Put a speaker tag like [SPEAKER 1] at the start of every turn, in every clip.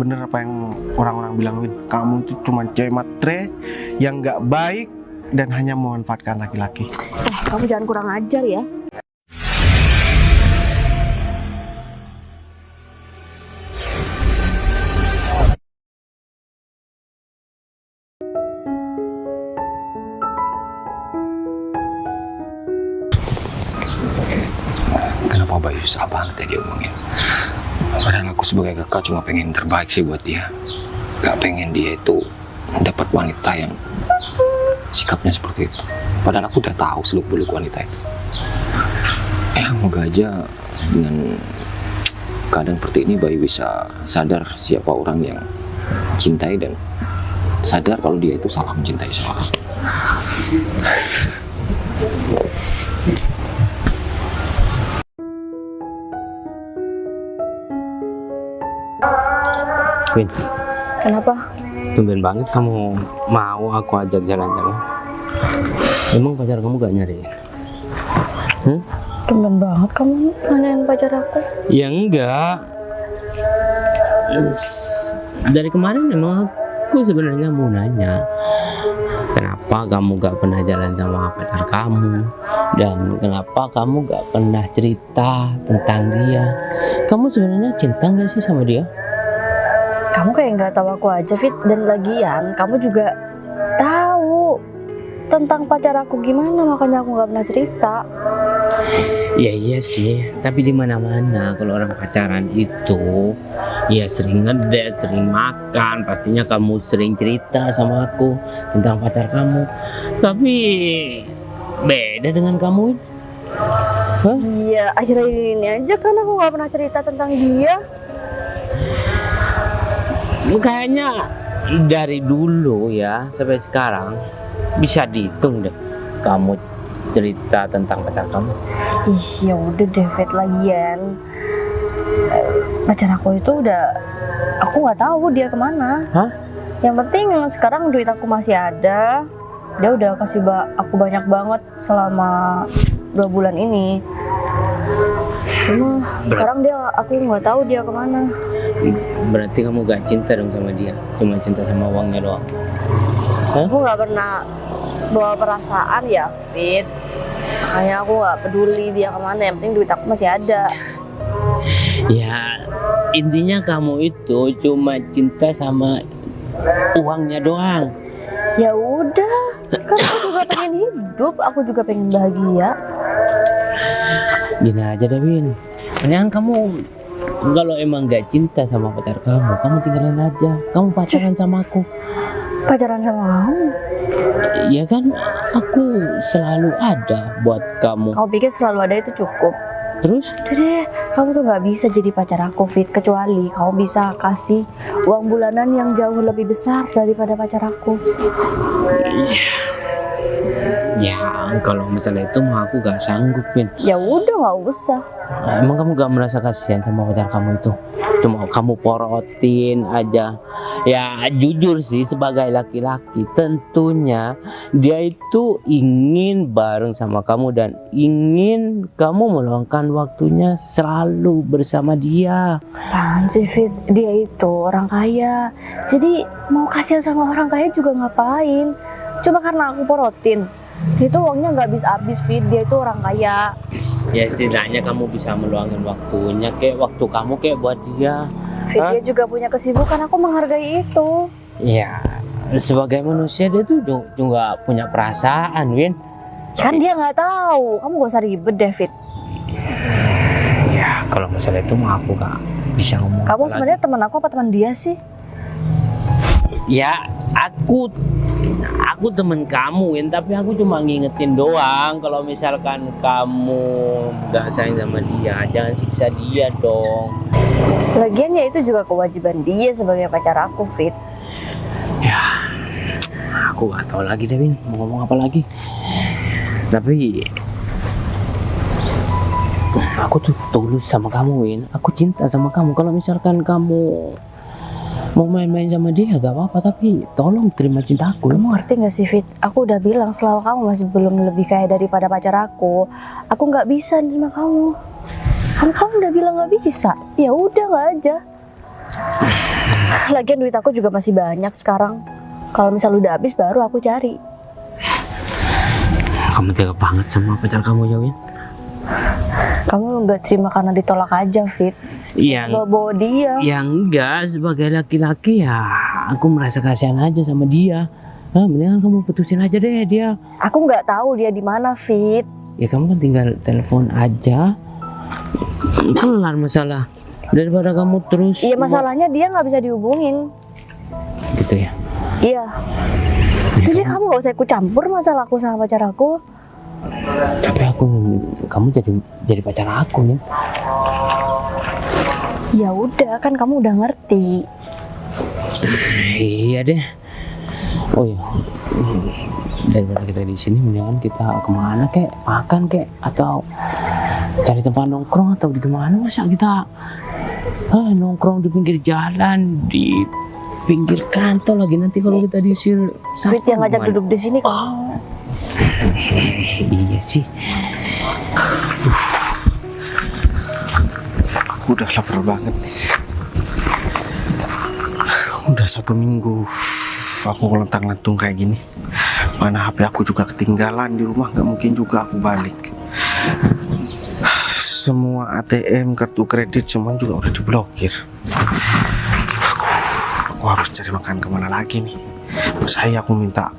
[SPEAKER 1] Bener apa yang orang-orang bilang, Win. Kamu itu cuma cewek matre yang nggak baik dan hanya memanfaatkan laki-laki.
[SPEAKER 2] Kamu jangan kurang ajar ya.
[SPEAKER 3] Kenapa Bayu susah banget ya dia omongin? Padahal aku sebagai kakak cuma pengen terbaik sih buat dia. Gak pengen dia itu mendapat wanita yang sikapnya seperti itu. Padahal aku udah tahu seluk-beluk wanita itu. Moga aja dengan keadaan seperti ini Bayu bisa sadar siapa orang yang cintai dan sadar kalau dia itu salah mencintai seorang.
[SPEAKER 4] Win,
[SPEAKER 2] Kenapa?
[SPEAKER 4] tumben banget kamu mau aku ajak jalan-jalan. Emang pacar kamu gak nyari?
[SPEAKER 2] Tumben banget kamu nanyain pacar aku.
[SPEAKER 4] Ya enggak. Dari kemarin memang aku sebenarnya mau nanya, kenapa kamu gak pernah jalan sama pacar kamu, dan kenapa kamu gak pernah cerita tentang dia. Kamu sebenarnya cinta gak sih sama dia?
[SPEAKER 2] Kamu kayak nggak tahu aku aja, Fit. Dan lagian kamu juga tahu tentang pacar aku gimana, makanya aku nggak pernah cerita.
[SPEAKER 4] Ya iya sih, tapi di mana-mana kalau orang pacaran itu ya sering ngedate, sering makan, pastinya kamu sering cerita sama aku tentang pacar kamu. Tapi beda dengan kamu. Hah?
[SPEAKER 2] Iya, akhir-akhir ini aja kan aku nggak pernah cerita tentang dia.
[SPEAKER 4] Kayaknya dari dulu ya sampai sekarang bisa dihitung deh kamu cerita tentang pacar kamu.
[SPEAKER 2] Ih, ya udah deh, Fit. Lagian pacar aku itu udah, aku nggak tahu dia kemana.
[SPEAKER 4] Hah?
[SPEAKER 2] Yang penting sekarang duit aku masih ada. Dia udah kasih aku banyak banget selama 2 bulan ini. Cuma sekarang aku nggak tahu dia kemana.
[SPEAKER 4] Berarti kamu gak cinta dong sama dia, cuma cinta sama uangnya doang. Hah?
[SPEAKER 2] Aku nggak pernah bawa perasaan ya, Fit. Makanya aku nggak peduli dia kemana. Yang penting duit aku masih ada.
[SPEAKER 4] Ya intinya kamu itu cuma cinta sama uangnya doang.
[SPEAKER 2] Ya udah, kan aku juga pengen hidup, aku juga pengen bahagia.
[SPEAKER 4] Gini aja deh Win, mendingan kamu kalau emang gak cinta sama pacar kamu tinggalin aja. Kamu pacaran sama aku.
[SPEAKER 2] Pacaran sama kamu?
[SPEAKER 4] Ya kan aku selalu ada buat kamu.
[SPEAKER 2] Kamu pikir selalu ada itu cukup?
[SPEAKER 4] Terus?
[SPEAKER 2] Udah deh, kamu tuh nggak bisa jadi pacar aku, Fit, kecuali kamu bisa kasih uang bulanan yang jauh lebih besar daripada pacar aku.
[SPEAKER 4] Ya kalau misalnya itu mah aku gak sanggup Win.
[SPEAKER 2] Ya udah, nggak usah.
[SPEAKER 4] Emang kamu gak merasa kasihan sama pacar kamu itu? Cuma kamu porotin aja. Ya jujur sih sebagai laki-laki tentunya dia itu ingin bareng sama kamu dan ingin kamu meluangkan waktunya selalu bersama dia.
[SPEAKER 2] Apaan sih, Fit? Dia itu orang kaya. Jadi mau kasihan sama orang kaya juga ngapain? Cuma karena aku porotin. Itu uangnya nggak habis-habis, Fit. Dia itu orang kaya.
[SPEAKER 4] Ya setidaknya kamu bisa meluangkan waktunya kayak waktu kamu kayak buat dia.
[SPEAKER 2] Fit, dia juga punya kesibukan. Aku menghargai itu.
[SPEAKER 4] Ya sebagai manusia dia tuh juga punya perasaan Win.
[SPEAKER 2] Kan dia nggak tahu. Kamu gak usah ribet deh, Fit.
[SPEAKER 4] Ya kalau masalah itu mah aku gak bisa ngomong.
[SPEAKER 2] Kamu
[SPEAKER 4] apa
[SPEAKER 2] sebenarnya
[SPEAKER 4] lagi.
[SPEAKER 2] teman aku apa teman dia sih?
[SPEAKER 4] Ya aku temen kamu Win, tapi aku cuma ngingetin doang kalau misalkan kamu gak sayang sama dia, jangan siksa dia dong.
[SPEAKER 2] Lagian ya itu juga kewajiban dia sebagai pacar aku, Fit.
[SPEAKER 4] Ya aku gak tahu lagi deh Win mau ngomong apa lagi. Tapi aku tuh tulus sama kamu Win, aku cinta sama kamu. Kalau misalkan kamu mau main-main sama dia gak apa-apa, tapi tolong terima cinta aku.
[SPEAKER 2] Kamu ngerti gak sih, Fit? Aku udah bilang selama kamu masih belum lebih kaya daripada pacar aku nggak bisa nerima kamu. Kamu udah bilang nggak bisa. Ya udah, nggak aja. Lagian duit aku juga masih banyak sekarang. Kalau misal udah habis baru aku cari.
[SPEAKER 4] Kamu tega banget sama pacar kamu ya, Win?
[SPEAKER 2] Kamu nggak terima karena ditolak aja, Fit. Bawa dia.
[SPEAKER 4] Ya enggak, sebagai laki-laki ya aku merasa kasihan aja sama dia. Mendingan kamu putusin aja deh dia.
[SPEAKER 2] Aku nggak tahu dia di mana, Fit.
[SPEAKER 4] Ya kamu kan tinggal telepon aja, kelar masalah. Daripada kamu terus.
[SPEAKER 2] Iya, masalahnya dia nggak bisa dihubungin.
[SPEAKER 4] Gitu ya.
[SPEAKER 2] Iya. Jadi kamu nggak usah ikut campur masalah aku sama pacar aku.
[SPEAKER 4] Tapi kamu jadi pacar aku nih.
[SPEAKER 2] Ya udah, kan kamu udah ngerti.
[SPEAKER 4] Iya deh. Oh ya, daripada kita di sini, mendingan kita kemana kek, makan kek, atau cari tempat nongkrong atau di kemana? Masa kita nongkrong di pinggir jalan, di pinggir kantor lagi, nanti kalau kita diusir.
[SPEAKER 2] Fit yang ngajak duduk di sini kamu.
[SPEAKER 4] Iya sih.
[SPEAKER 1] Aku udah lapar banget. Udah 1 minggu aku ngelentang-lentung kayak gini. Mana HP aku juga ketinggalan di rumah, nggak mungkin juga aku balik. Semua ATM, kartu kredit semua juga udah diblokir. Aku harus cari makan kemana lagi nih? Masa iya aku minta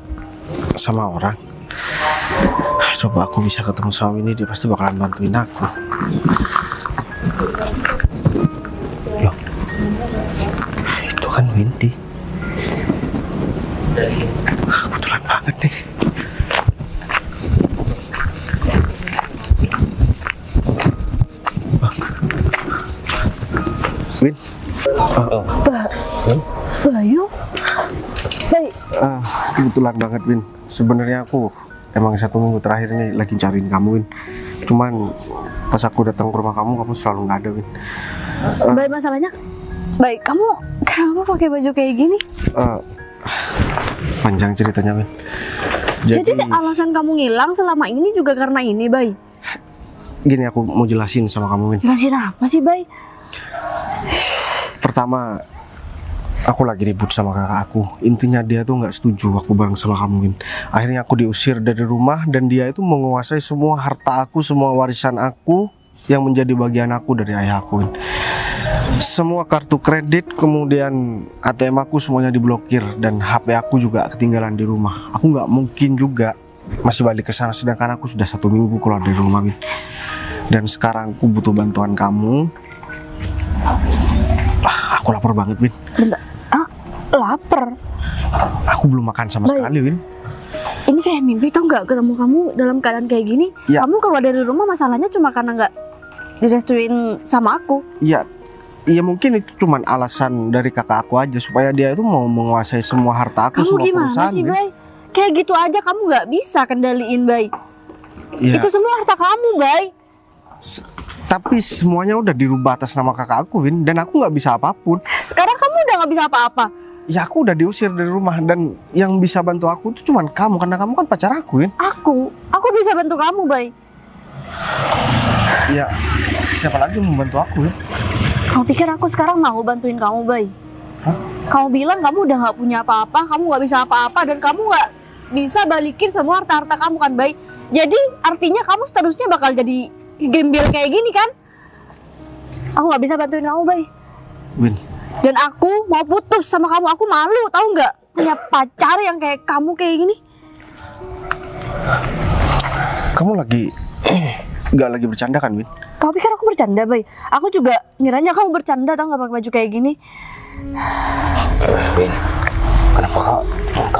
[SPEAKER 1] sama orang? Coba aku bisa ketemu sama ini, dia pasti bakalan bantuin aku. Loh, itu kan Windy. Kebetulan banget nih. Win.
[SPEAKER 2] Bayu. Baik.
[SPEAKER 1] Kebetulan banget, Win. Sebenarnya aku emang 1 minggu terakhir ini lagi cariin kamu, Win. Cuman pas aku datang ke rumah kamu selalu nggak ada, Win.
[SPEAKER 2] Baik, masalahnya. Baik, kamu kenapa pakai baju kayak gini?
[SPEAKER 1] Panjang ceritanya, Win.
[SPEAKER 2] Jadi alasan kamu ngilang selama ini juga karena ini, Bay?
[SPEAKER 1] Gini, aku mau jelasin sama kamu, Win.
[SPEAKER 2] Jelasin apa sih, Bay?
[SPEAKER 1] Pertama, aku lagi ribut sama kakak aku. Intinya dia tuh nggak setuju aku bareng sama kamu, Win. Akhirnya aku diusir dari rumah dan dia itu menguasai semua harta aku, semua warisan aku yang menjadi bagian aku dari ayah aku, Win. Semua kartu kredit, kemudian ATM aku semuanya diblokir dan HP aku juga ketinggalan di rumah. Aku nggak mungkin juga masih balik ke sana, sedangkan aku sudah 1 minggu keluar dari rumah, Win. Dan sekarang aku butuh bantuan kamu. Aku lapar banget, Win.
[SPEAKER 2] Bentar. Lapar?
[SPEAKER 1] Aku belum makan sama sekali, Win.
[SPEAKER 2] Ini kayak mimpi, tau nggak, ketemu kamu dalam keadaan kayak gini.
[SPEAKER 1] Ya.
[SPEAKER 2] Kamu keluar dari rumah masalahnya cuma karena nggak direstuin sama aku.
[SPEAKER 1] Iya mungkin itu cuman alasan dari kakak aku aja supaya dia itu mau menguasai semua harta aku,
[SPEAKER 2] Kamu
[SPEAKER 1] semua
[SPEAKER 2] gimana
[SPEAKER 1] perusahaan,
[SPEAKER 2] sih,
[SPEAKER 1] Win.
[SPEAKER 2] Bay? Kayak gitu aja kamu nggak bisa kendaliin, Bay.
[SPEAKER 1] Iya.
[SPEAKER 2] Itu semua harta kamu, Bay.
[SPEAKER 1] Tapi semuanya udah dirubah atas nama kakak aku, Win, dan aku nggak bisa apapun.
[SPEAKER 2] Sekarang kamu udah nggak bisa apa-apa.
[SPEAKER 1] Ya aku udah diusir dari rumah dan yang bisa bantu aku itu cuman kamu, karena kamu kan pacar aku, Win.
[SPEAKER 2] Aku bisa bantu kamu, Bay.
[SPEAKER 1] Ya siapa lagi yang membantu aku, Win?
[SPEAKER 2] Kamu pikir aku sekarang mau bantuin kamu, Bay?
[SPEAKER 1] Hah?
[SPEAKER 2] Kamu bilang kamu udah nggak punya apa-apa, kamu nggak bisa apa-apa, dan kamu nggak bisa balikin semua harta-harta kamu, kan, Bay? Jadi artinya kamu seterusnya bakal jadi gembel kayak gini, kan? Aku nggak bisa bantuin kamu, Bay.
[SPEAKER 1] Win,
[SPEAKER 2] Dan aku mau putus sama kamu. Aku malu, tahu nggak? Punya pacar yang kayak kamu kayak gini.
[SPEAKER 1] kamu lagi nggak lagi bercanda kan, Win?
[SPEAKER 2] Kamu pikir aku bercanda, Bay? Aku juga ngiranya kamu bercanda, tau nggak, pakai baju kayak gini.
[SPEAKER 3] Win, kenapa kau?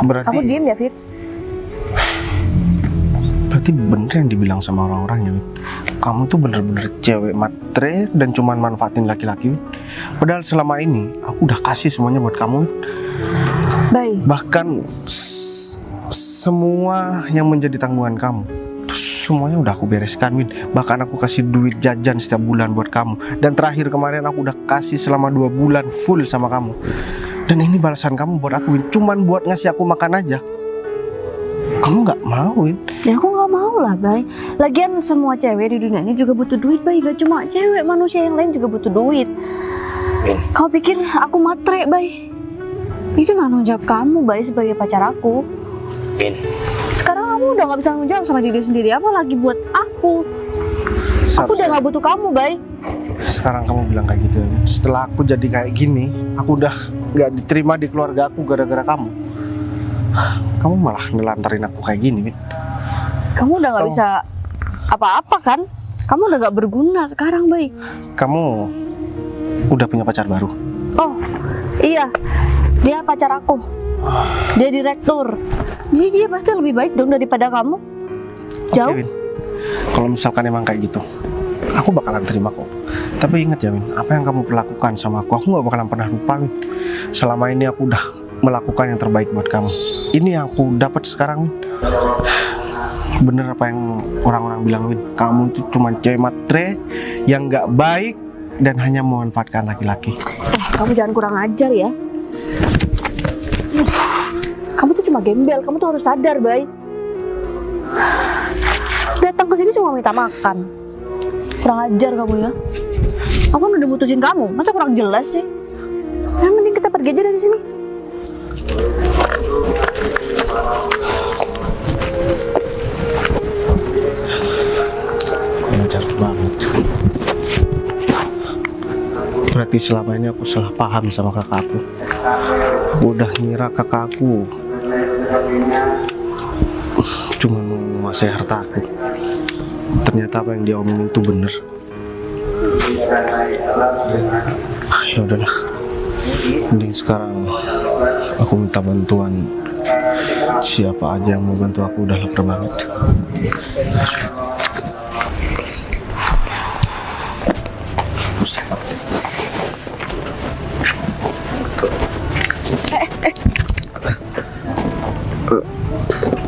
[SPEAKER 1] Berarti
[SPEAKER 2] Kamu diem ya, Fit?
[SPEAKER 1] berarti bener yang dibilang sama orang-orang ya, Win. Kamu tuh bener-bener cewek matre dan cuman manfaatin laki-laki, Win. Padahal selama ini aku udah kasih semuanya buat kamu, Win.
[SPEAKER 2] Bay,
[SPEAKER 1] Bahkan semua yang menjadi tanggungan kamu itu semuanya udah aku bereskan, Win. Bahkan aku kasih duit jajan setiap bulan buat kamu. Dan terakhir kemarin aku udah kasih selama 2 bulan full sama kamu. Dan ini balasan kamu buat aku, Win. Cuman buat ngasih aku makan aja. Kamu nggak mau, Win.
[SPEAKER 2] ya aku nggak mau lah, Bay. Lagian semua cewek di dunia ini juga butuh duit, Bay. Gak cuma cewek, manusia yang lain juga butuh duit. Kau pikir aku matre, Bay? Itu nggak tanggung jawab kamu, Bay, sebagai pacar aku.
[SPEAKER 4] Min,
[SPEAKER 2] Sekarang kamu udah nggak bisa tanggung jawab sama diri sendiri, apalagi buat aku. Aku udah nggak butuh kamu, Bay.
[SPEAKER 1] Sekarang kamu bilang kayak gitu ya, Min. Setelah aku jadi kayak gini, aku udah nggak diterima di keluarga aku gara-gara kamu. Kamu malah ngelantarin aku kayak gini, Min.
[SPEAKER 2] Kamu udah nggak
[SPEAKER 1] Kamu-
[SPEAKER 2] bisa apa-apa kan? Kamu udah nggak berguna sekarang, Bay.
[SPEAKER 1] Kamu udah punya pacar baru?
[SPEAKER 2] Oh, iya. Dia pacar aku. Dia direktur. Jadi dia pasti lebih baik dong daripada kamu. Jauh.
[SPEAKER 1] Oke, Min. Kalau misalkan emang kayak gitu, aku bakalan terima kok. Tapi ingat ya, Min, apa yang kamu perlakukan sama aku nggak bakalan pernah lupa, Min. Selama ini aku udah melakukan yang terbaik buat kamu. Ini yang aku dapat sekarang, Min. Bener apa yang orang-orang bilang, Min. Kamu itu cuma cewek matre yang nggak baik dan hanya memanfaatkan laki-laki.
[SPEAKER 2] Kamu jangan kurang ajar ya. Kamu tuh cuma gembel, kamu tuh harus sadar, Bay. Datang ke sini cuma minta makan. Kurang ajar kamu ya. Aku kan udah mutusin kamu, masa kurang jelas sih? Nah, mending kita pergi aja dari sini.
[SPEAKER 1] Ngajar banget. Berarti selama ini aku salah paham sama kakak aku. Aku udah ngira kakak aku cuma mau menguasai harta aku. Ternyata apa yang dia omongin itu bener. Ya udahlah. Mending sekarang aku minta bantuan. Siapa aja yang mau bantu aku, udah lapar banget. Pusing banget.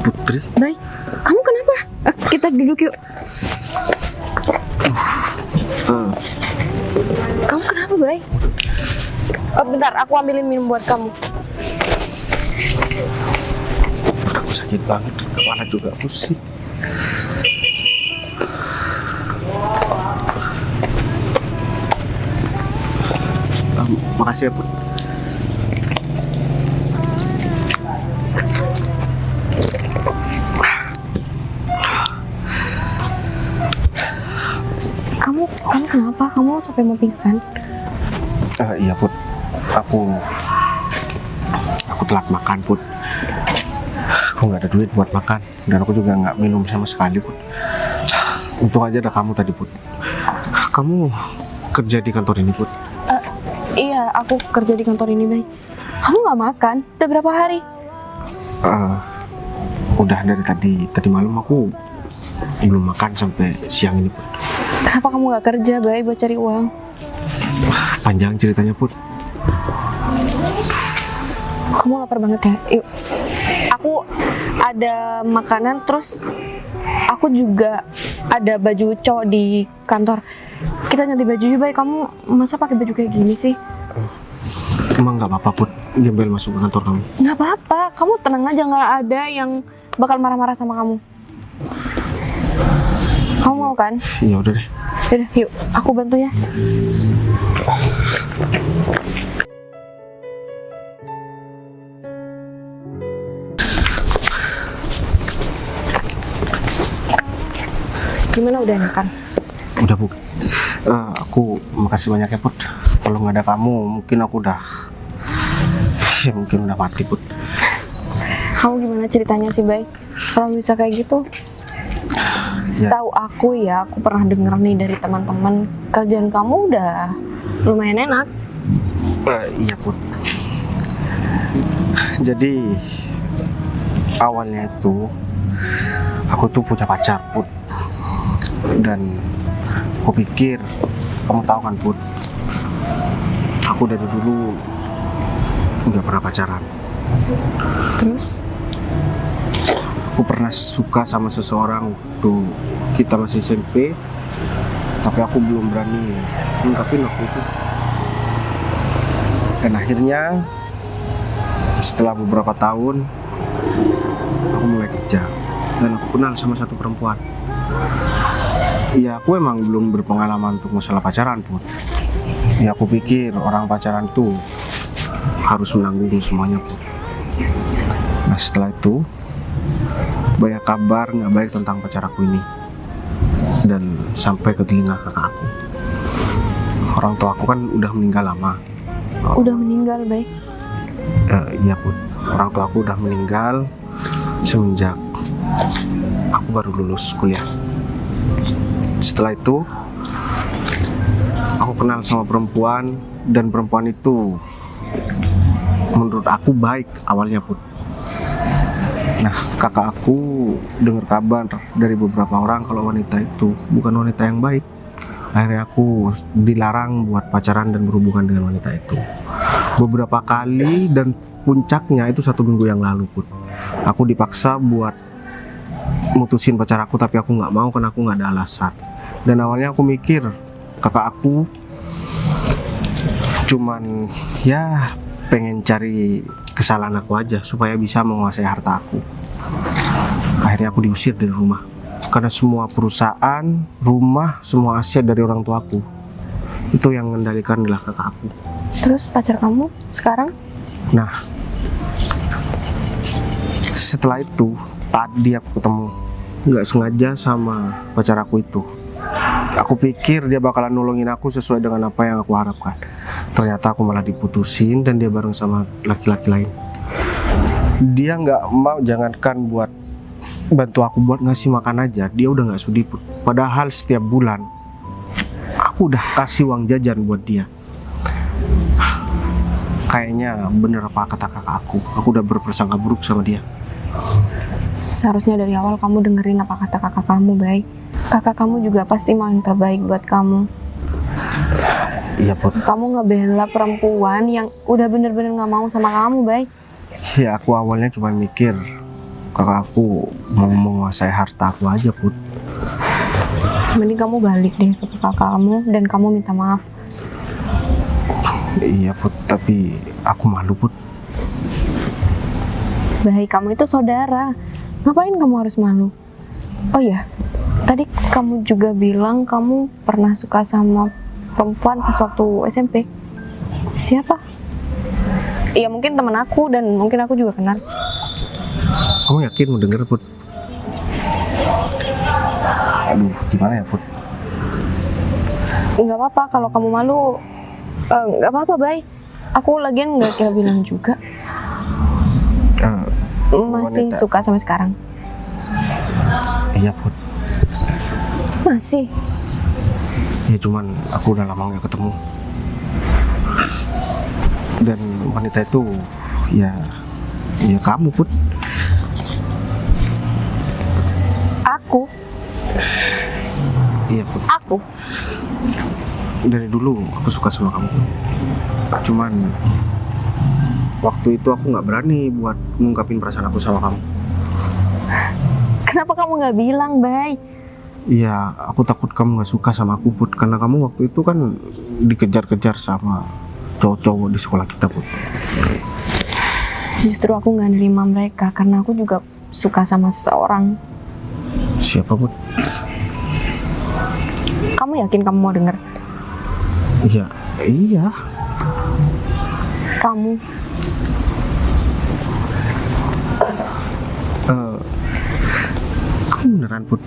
[SPEAKER 1] Putri,
[SPEAKER 2] Bay, kamu kenapa? Kita duduk yuk. Kamu kenapa, Bay? Oh, bentar, aku ambilin minum buat kamu.
[SPEAKER 1] aku sakit banget, kepala juga pusing. Makasih ya, Put.
[SPEAKER 2] Kamu kenapa? Kamu sampai mau pingsan?
[SPEAKER 1] Iya, Put. Aku telat makan, Put. Aku nggak ada duit buat makan dan aku juga nggak minum sama sekali, Put. Untung aja ada kamu tadi, Put. Kamu kerja di kantor ini, Put?
[SPEAKER 2] Iya, aku kerja di kantor ini, Bay. Kamu nggak makan? Udah berapa hari?
[SPEAKER 1] Udah dari tadi malam aku belum makan sampai siang ini, Put.
[SPEAKER 2] Kenapa kamu nggak kerja, Bay, buat cari uang?
[SPEAKER 1] Panjang ceritanya, Put.
[SPEAKER 2] Kamu lapar banget ya? Yuk. Aku ada makanan, terus aku juga ada baju cowok di kantor. Kita ganti baju yuk, Bay. Kamu masa pakai baju kayak gini sih?
[SPEAKER 1] Emang nggak apa-apa, Put, gembel masuk ke kantor kamu?
[SPEAKER 2] Nggak apa-apa, kamu tenang aja, nggak ada yang bakal marah-marah sama kamu. Kamu mau kan?
[SPEAKER 1] Ya udah deh.
[SPEAKER 2] Yaudah, yuk, aku bantu ya. Gimana, udah enakan?
[SPEAKER 1] Udah, Bu. Aku makasih banyak ya, Put. Kalau nggak ada kamu, mungkin aku udah mungkin udah mati, Put.
[SPEAKER 2] Kamu gimana ceritanya sih, Bay? Kalau bisa kayak gitu?
[SPEAKER 1] Ya,
[SPEAKER 2] Setahu aku ya, aku pernah denger nih dari teman-teman, kerjaan kamu udah lumayan enak.
[SPEAKER 1] iya, Put. Jadi awalnya itu aku tuh punya pacar, Put. Dan aku pikir kamu tahu kan, Put, aku dari dulu nggak pernah pacaran.
[SPEAKER 2] Terus?
[SPEAKER 1] Aku pernah suka sama seseorang waktu kita masih SMP, tapi aku belum berani ungkapin waktu itu. Dan akhirnya setelah beberapa tahun aku mulai kerja dan aku kenal sama satu perempuan. Iya, aku emang belum berpengalaman untuk masalah pacaran, Put. Ya aku pikir orang pacaran tuh harus menanggung semuanya Put. Nah setelah itu banyak kabar nggak baik tentang pacar aku ini, dan sampai ke telinga kakak aku. Orang tua aku kan udah meninggal lama.
[SPEAKER 2] Udah meninggal, Bay?
[SPEAKER 1] Iya Put, orang tua aku udah meninggal semenjak aku baru lulus kuliah. Setelah itu aku kenal sama perempuan, dan perempuan itu menurut aku baik awalnya Put. Nah kakak aku dengar kabar dari beberapa orang kalau wanita itu bukan wanita yang baik. Akhirnya aku dilarang buat pacaran dan berhubungan dengan wanita itu beberapa kali, dan puncaknya itu 1 minggu yang lalu Put. Aku dipaksa buat mutusin pacar aku, tapi aku nggak mau karena aku nggak ada alasan. Dan awalnya aku mikir kakak aku cuman ya pengen cari kesalahan aku aja supaya bisa menguasai harta aku. Akhirnya aku diusir dari rumah karena semua perusahaan, rumah, semua aset dari orang tuaku itu yang mengendalikan adalah kakak aku.
[SPEAKER 2] Terus pacar kamu sekarang?
[SPEAKER 1] Nah setelah itu tadi aku ketemu nggak sengaja sama pacar aku itu. Aku pikir dia bakalan nolongin aku sesuai dengan apa yang aku harapkan. Ternyata aku malah diputusin dan dia bareng sama laki-laki lain. Dia nggak mau, jangankan buat bantu aku buat ngasih makan aja, dia udah nggak sudi Put. Padahal setiap bulan aku udah kasih uang jajan buat dia. Kayaknya bener apa kata kakak aku udah berprasangka buruk sama dia.
[SPEAKER 2] Seharusnya dari awal kamu dengerin apa kata kakak kamu, Bay. Kakak kamu juga pasti mau yang terbaik buat kamu.
[SPEAKER 1] Iya Put.
[SPEAKER 2] Kamu ngebela perempuan yang udah bener-bener gak mau sama kamu, Bay.
[SPEAKER 1] Ya aku awalnya cuma mikir kakak aku mau menguasai harta aku aja Put.
[SPEAKER 2] Mending kamu balik deh ke kakak kamu dan kamu minta maaf.
[SPEAKER 1] Iya Put, tapi aku malu Put.
[SPEAKER 2] Bay, kamu itu saudara. Ngapain kamu harus malu? Oh iya, tadi kamu juga bilang kamu pernah suka sama perempuan pas waktu SMP. Siapa? Iya mungkin teman aku dan mungkin aku juga kenal.
[SPEAKER 1] Kamu yakin mau denger Put? Aduh gimana ya Put?
[SPEAKER 2] Nggak apa-apa kalau kamu malu. Nggak apa-apa, Bay. Aku lagian nggak kira bilang juga. Masih
[SPEAKER 1] Wanita.
[SPEAKER 2] suka sampai sekarang?
[SPEAKER 1] Iya Put.
[SPEAKER 2] Masih?
[SPEAKER 1] Ya cuman aku udah lama gak ketemu. Dan wanita itu ya kamu Put.
[SPEAKER 2] Aku?
[SPEAKER 1] Iya Put.
[SPEAKER 2] Aku?
[SPEAKER 1] Dari dulu aku suka sama kamu. Cuman waktu itu aku nggak berani buat ngungkapin perasaan aku sama kamu.
[SPEAKER 2] Kenapa kamu nggak bilang, Bay?
[SPEAKER 1] Iya, aku takut kamu nggak suka sama aku Put, karena kamu waktu itu kan dikejar-kejar sama cowok-cowok di sekolah kita Put.
[SPEAKER 2] Justru aku nggak nerima mereka karena aku juga suka sama seseorang.
[SPEAKER 1] Siapa Put?
[SPEAKER 2] Kamu yakin kamu mau denger?
[SPEAKER 1] Iya.
[SPEAKER 2] Kamu?
[SPEAKER 1] Kamu beneran Put?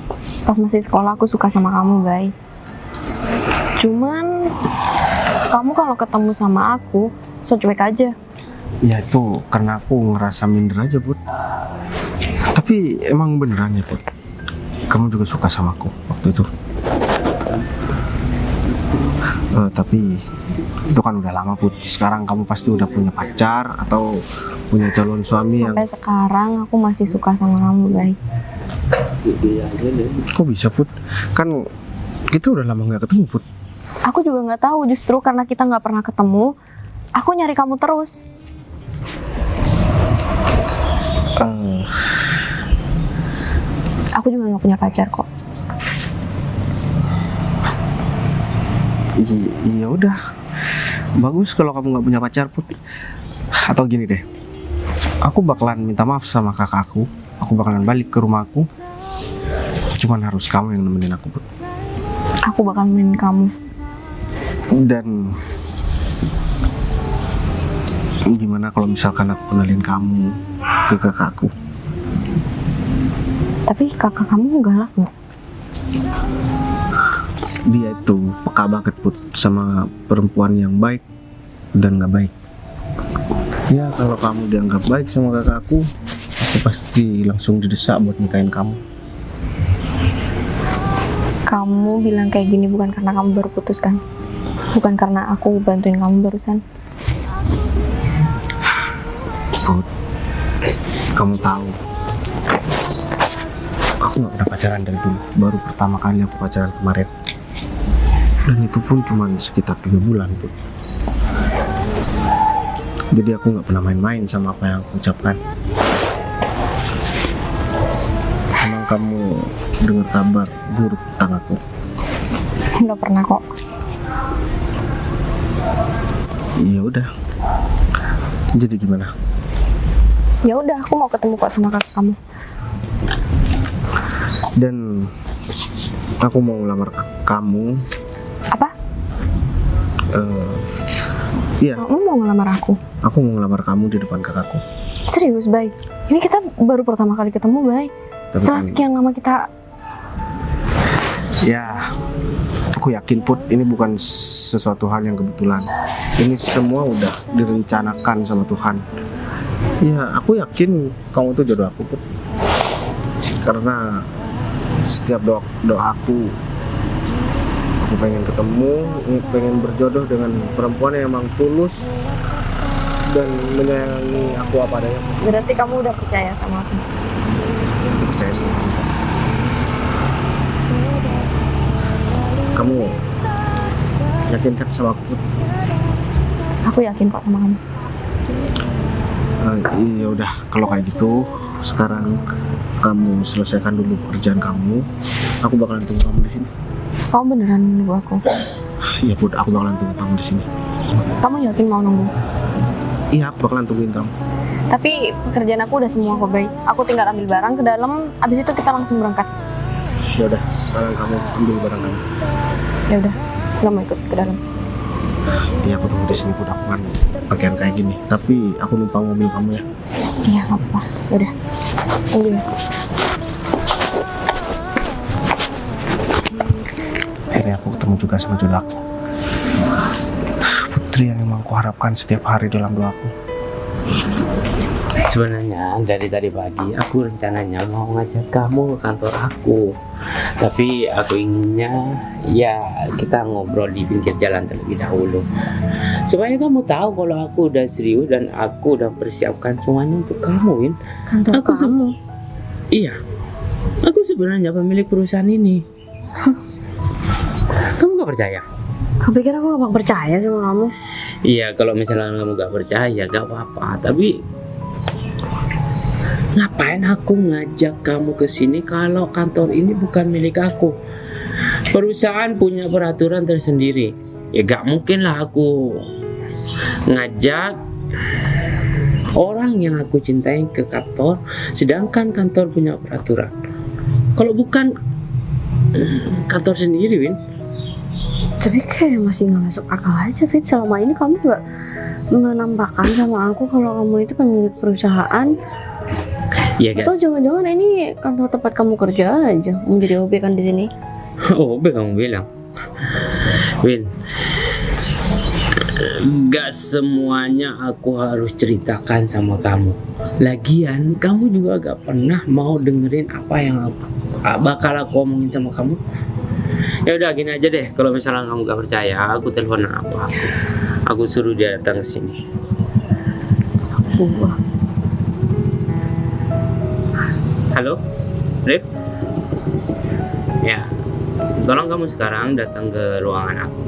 [SPEAKER 2] Pas masih sekolah aku suka sama kamu, Bay. Cuman kamu kalau ketemu sama aku so cuek aja.
[SPEAKER 1] Ya itu karena aku ngerasa minder aja Put. Tapi emang beneran ya Put, kamu juga suka sama aku waktu itu. Tapi itu kan udah lama Put. Sekarang kamu pasti udah punya pacar atau punya calon suami
[SPEAKER 2] Sampai sekarang aku masih suka sama kamu, Bay.
[SPEAKER 1] Kok bisa Put? Kan kita udah lama gak ketemu Put.
[SPEAKER 2] Aku juga nggak tahu, justru karena kita nggak pernah ketemu, aku nyari kamu terus. Aku juga nggak punya pacar kok.
[SPEAKER 1] Iya udah, bagus kalau kamu nggak punya pacar Put. Atau gini deh, aku bakalan minta maaf sama kakak aku bakalan balik ke rumah aku. Cuman harus kamu yang nemenin aku Put.
[SPEAKER 2] Aku bakal nemenin kamu.
[SPEAKER 1] Dan Gimana kalau misalkan aku kenalin kamu ke kakakku?
[SPEAKER 2] Tapi kakak kamu galak nggak?
[SPEAKER 1] Dia itu peka banget Put sama perempuan yang baik dan nggak baik. Ya kalau kamu dianggap baik sama kakakku pasti langsung didesak buat nikahin kamu.
[SPEAKER 2] Kamu bilang kayak gini bukan karena kamu baru putus kan? Bukan karena aku bantuin kamu barusan.
[SPEAKER 1] Put, kamu tahu aku nggak pernah pacaran dari dulu. Baru pertama kali aku pacaran kemarin, dan itu pun cuma sekitar 3 bulan Put. Jadi aku nggak pernah main-main sama apa yang aku ucapkan. Emang kamu dengar kabar buruk tentang aku?
[SPEAKER 2] Nggak pernah kok.
[SPEAKER 1] Ya udah. Jadi gimana?
[SPEAKER 2] Ya udah, aku mau ketemu kok sama kakak kamu.
[SPEAKER 1] Dan aku mau ngelamar kamu.
[SPEAKER 2] Apa?
[SPEAKER 1] Iya,
[SPEAKER 2] Kamu mau ngelamar aku?
[SPEAKER 1] aku mau ngelamar kamu di depan kakakku.
[SPEAKER 2] Serius, Bay? Ini kita baru pertama kali ketemu, Bay.
[SPEAKER 1] Tapi
[SPEAKER 2] Setelah
[SPEAKER 1] kan-
[SPEAKER 2] sekian lama kita...
[SPEAKER 1] Ya, aku yakin Put, ini bukan sesuatu hal yang kebetulan. Ini semua udah direncanakan sama Tuhan. Ya, aku yakin kamu tuh jodoh aku Put. Karena setiap doa aku pengen ketemu, pengen berjodoh dengan perempuan yang emang tulus dan menyayangi aku apa adanya.
[SPEAKER 2] Berarti kamu udah percaya sama aku?
[SPEAKER 1] Aku percaya sama kamu. Kamu yakin kan sama aku Put?
[SPEAKER 2] Aku yakin kok sama kamu.
[SPEAKER 1] Iya udah, kalau kayak gitu sekarang kamu selesaikan dulu pekerjaan kamu. Aku bakalan tunggu kamu di sini.
[SPEAKER 2] Kamu beneran nunggu aku?
[SPEAKER 1] Iya Put, aku bakalan tunggu kamu di sini.
[SPEAKER 2] Kamu yakin mau nunggu?
[SPEAKER 1] Iya, aku bakalan tungguin kamu.
[SPEAKER 2] Tapi pekerjaan aku udah semua kok, Bay. Aku tinggal ambil barang ke dalam, abis itu kita langsung berangkat.
[SPEAKER 1] Ya udah, sekarang kamu ambil barang kamu.
[SPEAKER 2] Ya udah, nggak mau ikut ke dalam.
[SPEAKER 1] Iya, aku tunggu di sini Put. Aku kan pakaian kayak gini. Tapi aku numpang mobil kamu ya.
[SPEAKER 2] Iya, nggak apa-apa. Ya udah, tunggu ya.
[SPEAKER 1] Akhirnya aku ketemu juga sama jodoh aku. Putri yang emang aku harapkan setiap hari dalam doaku.
[SPEAKER 4] Sebenarnya dari tadi pagi aku rencananya mau ngajak kamu ke kantor aku, tapi aku inginnya ya kita ngobrol di pinggir jalan terlebih dahulu supaya kamu tahu kalau aku udah serius dan aku udah persiapkan semuanya untuk kamu, Win.
[SPEAKER 2] Kantor
[SPEAKER 4] Aku
[SPEAKER 2] kamu?
[SPEAKER 4] Iya, aku sebenarnya pemilik perusahaan ini. Kamu gak percaya?
[SPEAKER 2] Kamu pikir aku gak percaya sama kamu?
[SPEAKER 4] Iya, kalau misalnya kamu gak percaya gak apa-apa, tapi ngapain aku ngajak kamu ke sini kalau kantor ini bukan milik aku? Perusahaan punya peraturan tersendiri. Ya gak mungkin lah aku ngajak orang yang aku cintai ke kantor, sedangkan kantor punya peraturan. Kalau bukan kantor sendiri, Win.
[SPEAKER 2] Tapi kayak masih nggak masuk akal aja, Fit. Selama ini kamu nggak menampakkan sama aku kalau kamu itu pemilik perusahaan.
[SPEAKER 4] Iya,
[SPEAKER 2] Atau
[SPEAKER 4] guys.
[SPEAKER 2] jangan-jangan ini kantor tempat kamu kerja aja, menjadi OB kan di sini?
[SPEAKER 4] Oh, kamu bilang. Win, gak semuanya aku harus ceritakan sama kamu. Lagian, kamu juga gak pernah mau dengerin apa yang bakal aku omongin sama kamu. Ya udah gini aja deh, kalau misalnya kamu gak percaya, aku telepon apa aku suruh dia datang ke sini.
[SPEAKER 2] Buah.
[SPEAKER 4] Halo, Rif? Ya, tolong kamu sekarang datang ke ruangan aku.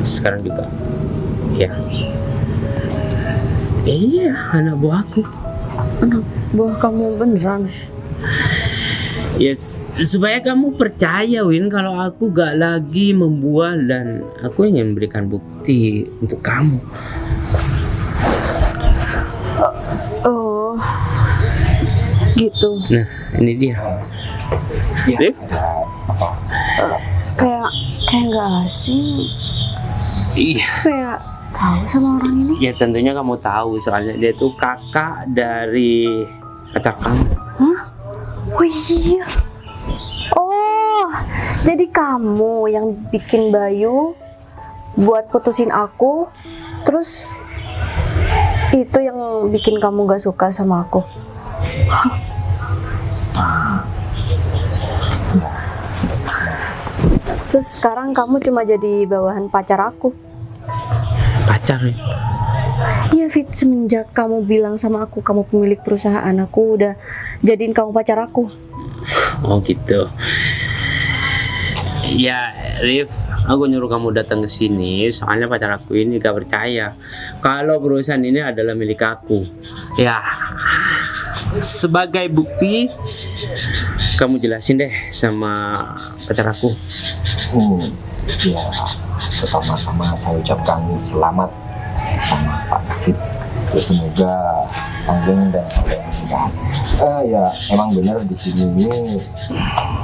[SPEAKER 4] Sekarang juga. Ya. Iya, anak buahku.
[SPEAKER 2] Anak buah kamu beneran?
[SPEAKER 4] Yes, supaya kamu percaya, Win, kalau aku gak lagi membual dan aku ingin memberikan bukti untuk kamu.
[SPEAKER 2] Oh, gitu.
[SPEAKER 4] Nah, ini dia. Rif?
[SPEAKER 2] Kayak nggak asing.
[SPEAKER 4] Iya.
[SPEAKER 2] Kayak tahu sama orang ini.
[SPEAKER 4] Ya tentunya kamu tahu soalnya dia tuh kakak dari pacar kamu.
[SPEAKER 2] Hah? Oh iya. Oh, jadi kamu yang bikin Bayu buat putusin aku, terus itu yang bikin kamu gak suka sama aku. Terus sekarang kamu cuma jadi bawahan pacar aku.
[SPEAKER 4] Pacar ya?
[SPEAKER 2] Iya Fit, semenjak kamu bilang sama aku kamu pemilik perusahaan, aku udah jadiin kamu pacar aku.
[SPEAKER 4] Oh gitu. Ya, Rif, aku nyuruh kamu datang ke sini soalnya pacar aku ini gak percaya kalau perusahaan ini adalah milik aku. Ya, sebagai bukti kamu jelasin deh sama pacar aku.
[SPEAKER 3] Ya, pertama-tama saya ucapkan selamat sama Pak David. Ya, semoga langgeng dan mudah-mudahan. Ya, emang benar di sini ini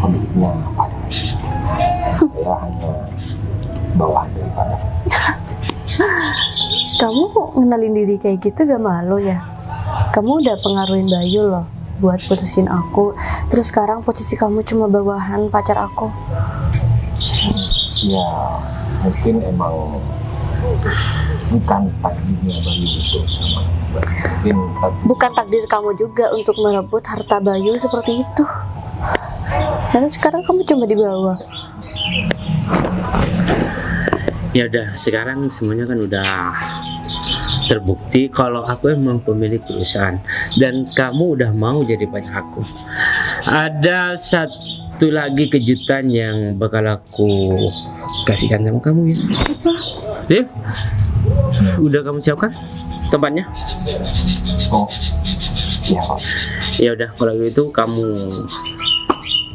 [SPEAKER 3] pemiliknya Pak David. Saya hanya bawahan dari Pak David.
[SPEAKER 2] Kamu kok ngenalin diri kayak gitu gak malu ya? Kamu udah pengaruhin Bayu loh buat putusin aku. Terus sekarang posisi kamu cuma bawahan pacar aku.
[SPEAKER 3] Ya, mungkin emang bukan takdirnya Bayu itu sama Bayu.
[SPEAKER 2] Bukan takdir kamu juga untuk merebut harta Bayu seperti itu. Karena sekarang kamu cuma di bawah.
[SPEAKER 4] Ya udah, sekarang semuanya kan udah terbukti kalau aku emang pemilik perusahaan dan kamu udah mau jadi pacar aku. Ada satu lagi kejutan yang bakal aku kasihkan sama kamu ya.
[SPEAKER 2] Apa?
[SPEAKER 4] Rif, udah kamu siapkan tempatnya?
[SPEAKER 3] Oh, ya Pak.
[SPEAKER 4] Ya udah, kalau gitu kamu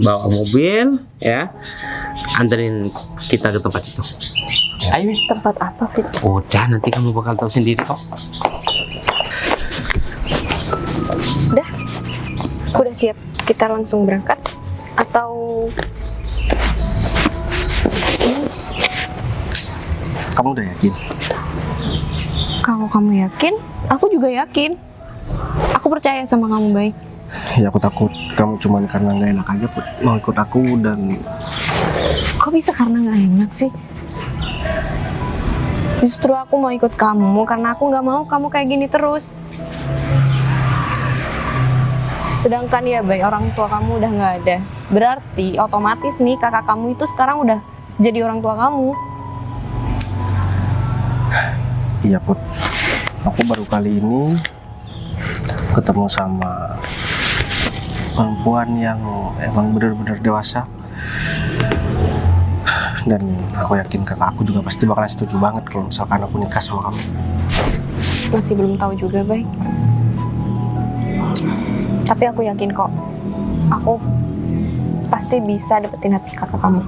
[SPEAKER 4] bawa mobil ya, anterin kita ke tempat itu. Ayo.
[SPEAKER 2] Tempat apa Fit?
[SPEAKER 4] Udah, nanti kamu bakal tahu sendiri kok.
[SPEAKER 2] Udah? Udah siap? Kita langsung berangkat? Atau
[SPEAKER 1] Kamu udah yakin?
[SPEAKER 5] Kalau kamu yakin, aku juga yakin. Aku percaya sama kamu, baik.
[SPEAKER 1] Ya aku takut kamu cuman karena nggak enak aja Put, mau ikut aku dan
[SPEAKER 5] Kok bisa karena nggak enak sih? Justru aku mau ikut kamu karena aku nggak mau kamu kayak gini terus. Sedangkan ya baik, orang tua kamu udah nggak ada. Berarti otomatis nih kakak kamu itu sekarang udah jadi orang tua kamu.
[SPEAKER 1] iya Put, aku baru kali ini ketemu sama perempuan yang emang benar-benar dewasa dan aku yakin kakak aku juga pasti bakalan setuju banget kalau misalkan aku nikah sama kamu.
[SPEAKER 5] Masih belum tahu juga, baik. Tapi aku yakin kok, aku pasti bisa dapetin hati kakak kamu.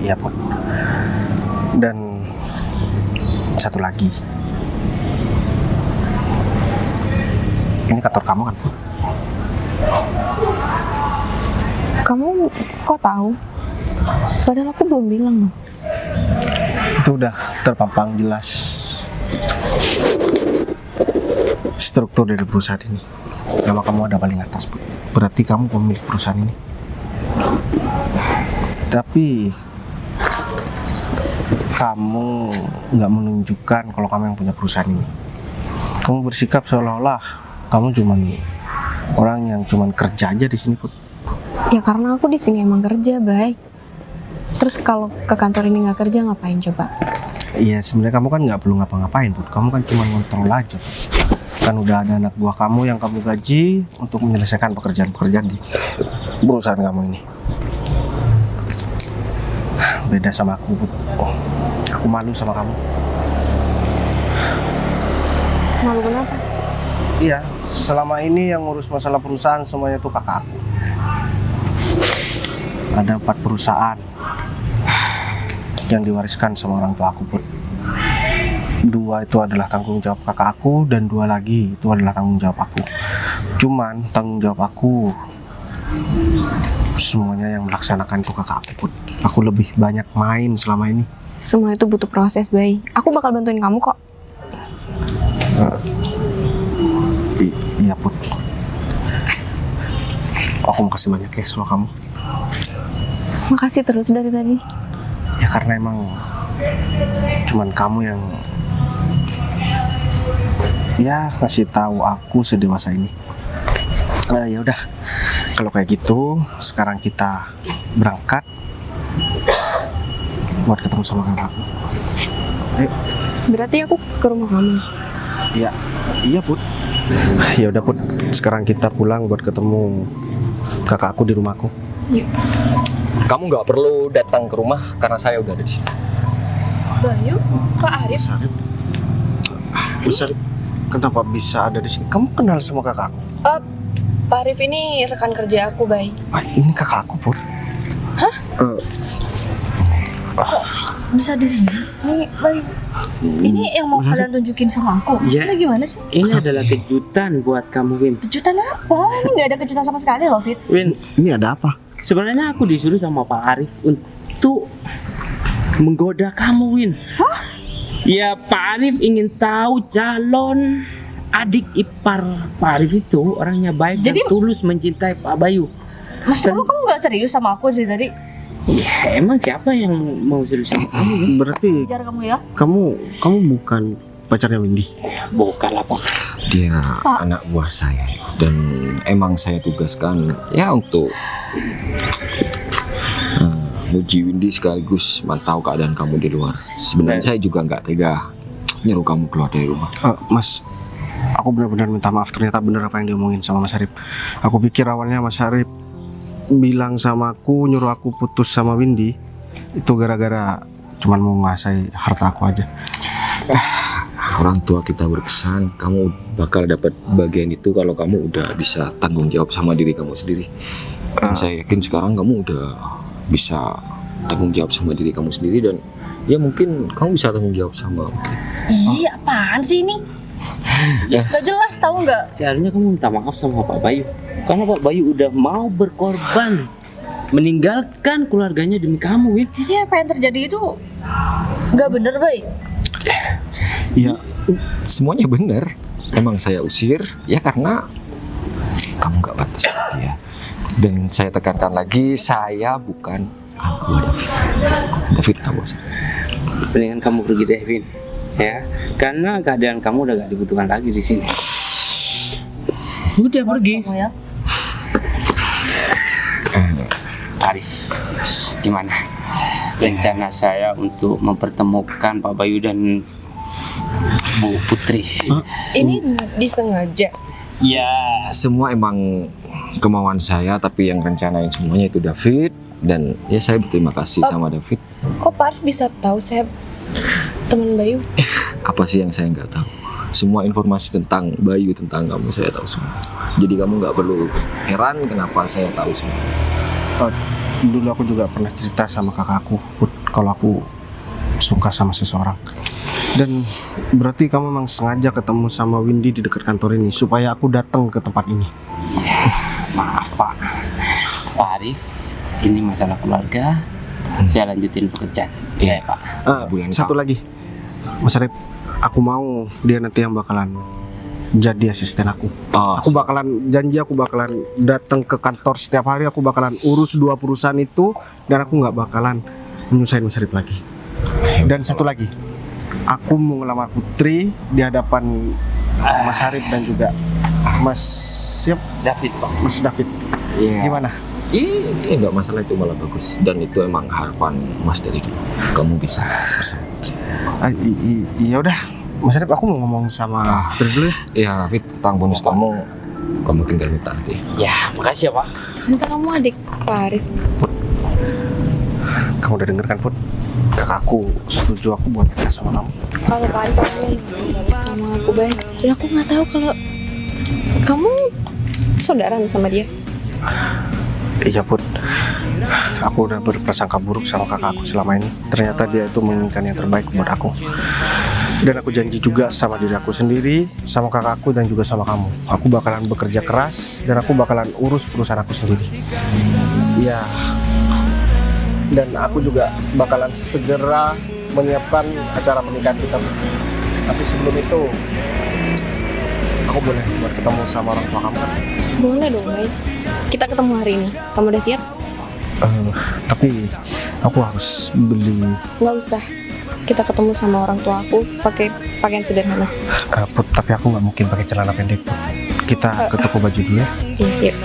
[SPEAKER 1] Iya Put. Dan satu lagi, ini kantor kamu kan Put?
[SPEAKER 5] Kamu kok tahu? Padahal aku belum bilang loh.
[SPEAKER 1] Itu udah terpampang jelas struktur dari perusahaan ini. Nama kamu ada paling atas Put. Berarti kamu pemilik perusahaan ini. Tapi kamu nggak menunjukkan kalau kamu yang punya perusahaan ini. Kamu bersikap seolah-olah kamu cuman orang yang cuman kerja aja di sini Put.
[SPEAKER 5] Ya karena aku di sini emang kerja, baik. Terus kalau ke kantor ini nggak kerja ngapain coba?
[SPEAKER 1] Iya sebenarnya kamu kan nggak perlu ngapa-ngapain Put. Kamu kan cuma ngontrol aja Put. Kan udah ada anak buah kamu yang kamu gaji untuk menyelesaikan pekerjaan-pekerjaan di perusahaan kamu ini. Beda sama aku Put. Aku malu sama kamu.
[SPEAKER 5] Malu kenapa?
[SPEAKER 1] Iya, selama ini yang ngurus masalah perusahaan semuanya tuh kakak aku. Ada 4 perusahaan yang diwariskan sama orang tua aku Put. 2 itu adalah tanggung jawab kakak aku dan 2 lagi itu adalah tanggung jawab aku. Cuman tanggung jawab aku semuanya yang melaksanakan itu kakak aku, Put. Aku lebih banyak main selama ini.
[SPEAKER 5] Semua itu butuh proses, Bay. Aku bakal bantuin kamu kok.
[SPEAKER 1] Iya, Put. Aku makasih banyak ya sama kamu.
[SPEAKER 5] Makasih terus dari tadi.
[SPEAKER 1] Ya karena emang cuman kamu yang ya ngasih tahu aku sedewasa ini. Ya udah, kalau kayak gitu sekarang kita berangkat buat ketemu sama kakakku.
[SPEAKER 5] Berarti aku ke rumah kamu.
[SPEAKER 1] Iya, iya Put. Ya udah Put, sekarang kita pulang buat ketemu kakakku di rumahku.
[SPEAKER 3] Kamu nggak perlu datang ke rumah karena saya udah ada di sini.
[SPEAKER 5] Bayu, Kak Arif.
[SPEAKER 1] Sarip, Sarip, kenapa bisa ada di sini? Kamu kenal sama kakakku?
[SPEAKER 5] Pak Arif ini rekan kerja aku, Bay.
[SPEAKER 1] Ini kakakku Put. Hah?
[SPEAKER 2] Bisa di sini? Nih, Bay. Ini yang mau kalian tunjukin sama aku.
[SPEAKER 4] Ya.
[SPEAKER 2] Maksudnya gimana sih?
[SPEAKER 4] Ini adalah kejutan buat kamu, Win.
[SPEAKER 2] Kejutan apa? Ini nggak ada kejutan sama sekali loh, Fit.
[SPEAKER 4] Win,
[SPEAKER 1] Ini ada apa?
[SPEAKER 4] sebenarnya aku disuruh sama Pak Arif untuk menggoda kamu, Win. Hah? Ya, Pak Arif ingin tahu calon adik ipar Pak Arif itu orangnya baik
[SPEAKER 2] Jadi-
[SPEAKER 4] dan tulus mencintai Pak Bayu.
[SPEAKER 2] Mas, kamu nggak serius sama aku dari tadi?
[SPEAKER 4] Ya, emang siapa yang mau serius sama kamu, Win?
[SPEAKER 1] Berarti
[SPEAKER 2] Bicara kamu ya.
[SPEAKER 1] kamu bukan pacarnya Windy?
[SPEAKER 4] Bukan lah, Pak.
[SPEAKER 3] Dia anak buah saya dan emang saya tugaskan ya untuk nguji Windy sekaligus mantau keadaan kamu di luar. Sebenarnya saya juga nggak tega nyuruh kamu keluar dari rumah.
[SPEAKER 1] Mas, aku benar-benar minta maaf, ternyata benar apa yang diomongin sama Mas Arif. Aku pikir awalnya Mas Arif bilang sama aku, nyuruh aku putus sama Windy itu gara-gara cuman mau menguasai harta aku aja.
[SPEAKER 3] Orang tua kita berkesan kamu bakal dapat bagian itu kalau kamu udah bisa tanggung jawab sama diri kamu sendiri. Dan saya yakin sekarang kamu udah bisa tanggung jawab sama diri kamu sendiri dan ya mungkin kamu bisa tanggung jawab sama.
[SPEAKER 2] Iya, apaan sih ini?
[SPEAKER 4] Ya,
[SPEAKER 2] Gak jelas, tahu nggak?
[SPEAKER 4] seharusnya kamu minta maaf sama Pak Bayu. Karena Pak Bayu udah mau berkorban meninggalkan keluarganya demi kamu, Win.
[SPEAKER 2] Jadi apa yang terjadi itu nggak bener, Bay.
[SPEAKER 1] Iya,
[SPEAKER 3] Semuanya benar. Emang saya usir ya karena kamu nggak pantas buat dia. Dan saya tekankan lagi, saya bukan anak buah David. David anak buah saya.
[SPEAKER 4] Mendingan kamu pergi deh, Vin. Ya, karena keadaan kamu udah gak dibutuhkan lagi di sini. Udah pergi.
[SPEAKER 2] Kamu ya.
[SPEAKER 4] Arif, gimana rencana saya untuk mempertemukan Pak Bayu dan Bu Putri?
[SPEAKER 5] Ini disengaja.
[SPEAKER 4] Ya,
[SPEAKER 3] Semua emang kemauan saya, tapi yang rencanain semuanya itu David. Dan ya saya berterima kasih sama David.
[SPEAKER 5] Kok Pak Arif bisa tahu saya teman Bayu?
[SPEAKER 3] Apa sih yang saya nggak tahu? Semua informasi tentang Bayu, tentang kamu saya tahu semua. Jadi kamu nggak perlu heran kenapa saya tahu semua.
[SPEAKER 1] dulu aku juga pernah cerita sama kakakku Put, kalau aku suka sama seseorang. Dan berarti kamu memang sengaja ketemu sama Windy di dekat kantor ini supaya aku datang ke tempat ini.
[SPEAKER 4] maaf Pak. Pak Arif, ini masalah keluarga. Saya lanjutin pekerjaan saya, Pak.
[SPEAKER 3] Bulan
[SPEAKER 1] Satu lagi, Mas Arif, aku mau dia nanti yang bakalan jadi asisten aku. Aku bakalan janji, aku bakalan datang ke kantor setiap hari, aku bakalan urus 2 perusahaan itu, dan aku nggak bakalan menyusahin Mas Arif lagi. Dan satu lagi, aku mau ngelamar Putri di hadapan Mas Arif dan juga Mas
[SPEAKER 4] David, Pak.
[SPEAKER 1] Mas David.
[SPEAKER 3] Iya.
[SPEAKER 1] Gimana?
[SPEAKER 3] Iya, nggak masalah, itu malah bagus. Dan itu emang harapan Mas dari dulu. Kamu bisa bersama.
[SPEAKER 1] Iya udah, Mas Arif, aku mau ngomong sama Putri dulu ya.
[SPEAKER 3] Iya, Fit, tentang bonus kamu tinggal minta nanti.
[SPEAKER 4] Ya, makasih ya, Pak.
[SPEAKER 5] Ternyata kamu adik Pak Arif.
[SPEAKER 1] Kamu udah denger kan, Put? Kakakku setuju aku buat nikah sama kamu.
[SPEAKER 5] Kalau Pak Arif sama aku baik, dan aku nggak tahu kalau kamu saudaraan sama dia.
[SPEAKER 1] Iya, Put. Aku udah berprasangka buruk sama kakakku selama ini. Ternyata dia itu menginginkan yang terbaik buat aku. Dan aku janji juga sama diri aku sendiri, sama kakakku dan juga sama kamu. Aku bakalan bekerja keras dan aku bakalan urus perusahaan aku sendiri. Ya. Dan aku juga bakalan segera menyiapkan acara pernikahan kita. Tapi sebelum itu, aku boleh buat ketemu sama orang tua kamu kan?
[SPEAKER 5] Boleh dong, Bay. Kita ketemu hari ini. Kamu udah siap?
[SPEAKER 1] Tapi aku harus beli.
[SPEAKER 5] Nggak usah. Kita ketemu sama orang tua aku pakai pakaian sederhana.
[SPEAKER 1] Put, tapi aku nggak mungkin pakai celana pendek. Kita ke toko baju dulu ya.
[SPEAKER 5] Yuk.